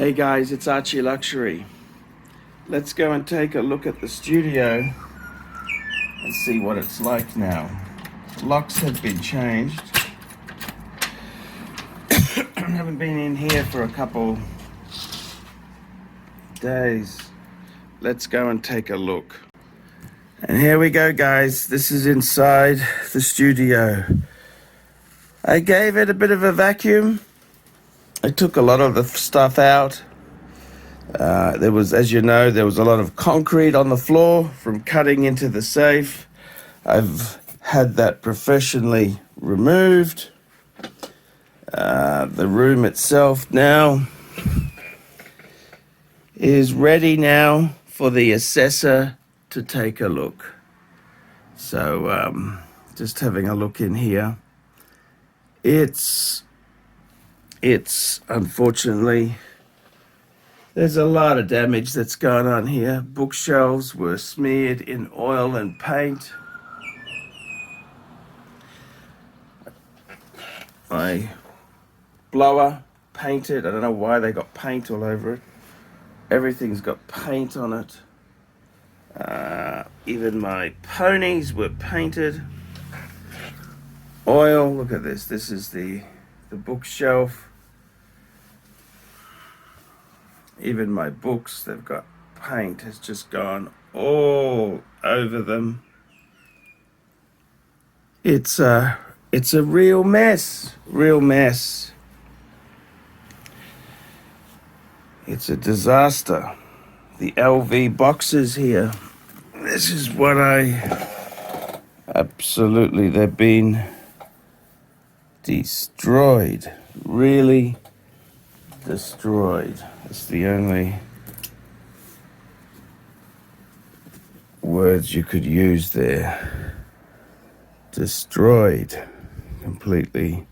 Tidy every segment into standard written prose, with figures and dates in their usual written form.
Hey guys, it's ArchieLuxury. Let's go and take a look at the studio and see what it's like now. Locks have been changed. I haven't been in here for a couple days. Let's go and take a look. And here we go, guys. This is inside the studio. I gave it a bit of a vacuum. I took a lot of the stuff out. There was, as you know, there was a lot of concrete on the floor from cutting into the safe. I've had that professionally removed. The room itself now is ready now for the assessor to take a look. So just having a look in here. It's unfortunately, there's a lot of damage that's going on here. Bookshelves were smeared in oil and paint. My blower painted. I don't know why they got paint all over it. Everything's got paint on it. Even my ponies were painted. Oil, look at this. This is the bookshelf. Even my books, they've got paint has just gone all over them. It's a real mess, It's a disaster. The LV boxes here. This is what absolutely, they've been destroyed, really destroyed. It's the only words you could use there. Destroyed, completely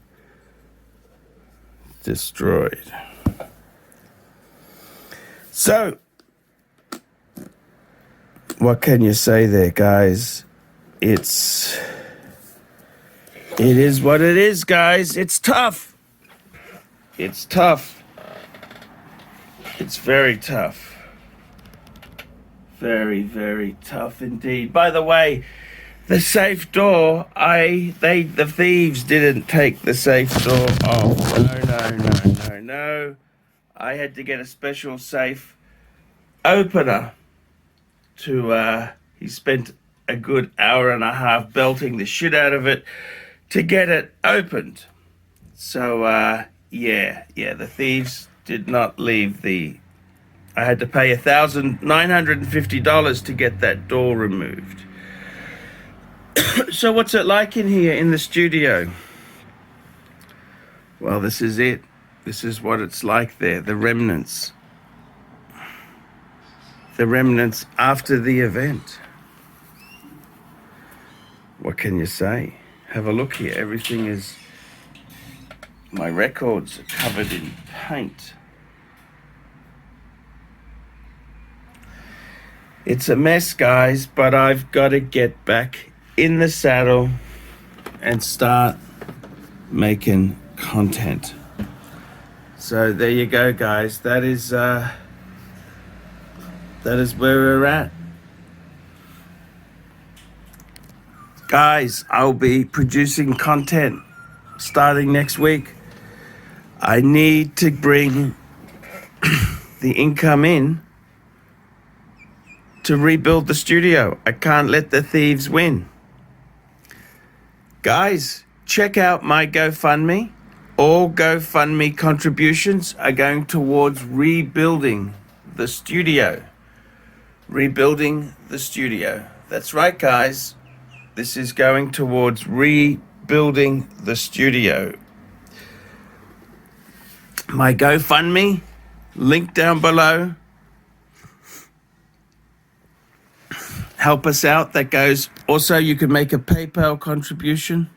destroyed. So, what can you say there, guys? It is what it is, guys. It's tough. It's tough. It's very tough. Very, very tough indeed. By the way, the safe door, the thieves didn't take the safe door off. No. I had to get a special safe opener to, he spent a good hour and a half belting the shit out of it to get it opened. So, yeah, the thieves did not leave I had to pay $1,950 to get that door removed. So what's it like in here in the studio? Well, this is it. This is what it's like there, the remnants. The remnants after the event. What can you say? Have a look here. Everything is, my records are covered in paint. It's a mess, guys, but I've got to get back in the saddle and start making content. So there you go, guys. That is where we're at. Guys, I'll be producing content starting next week. I need to bring the income in to rebuild the studio. I can't let the thieves win. Guys, check out my GoFundMe. All GoFundMe contributions are going towards rebuilding the studio. Rebuilding the studio. That's right, guys. This is going towards rebuilding the studio. My GoFundMe, link down below. Help us out. That goes. Also, you can make a PayPal contribution.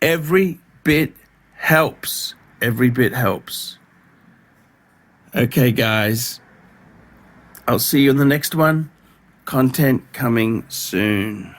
Every bit helps. Every bit helps. Okay, guys. I'll see you in the next one. Content coming soon.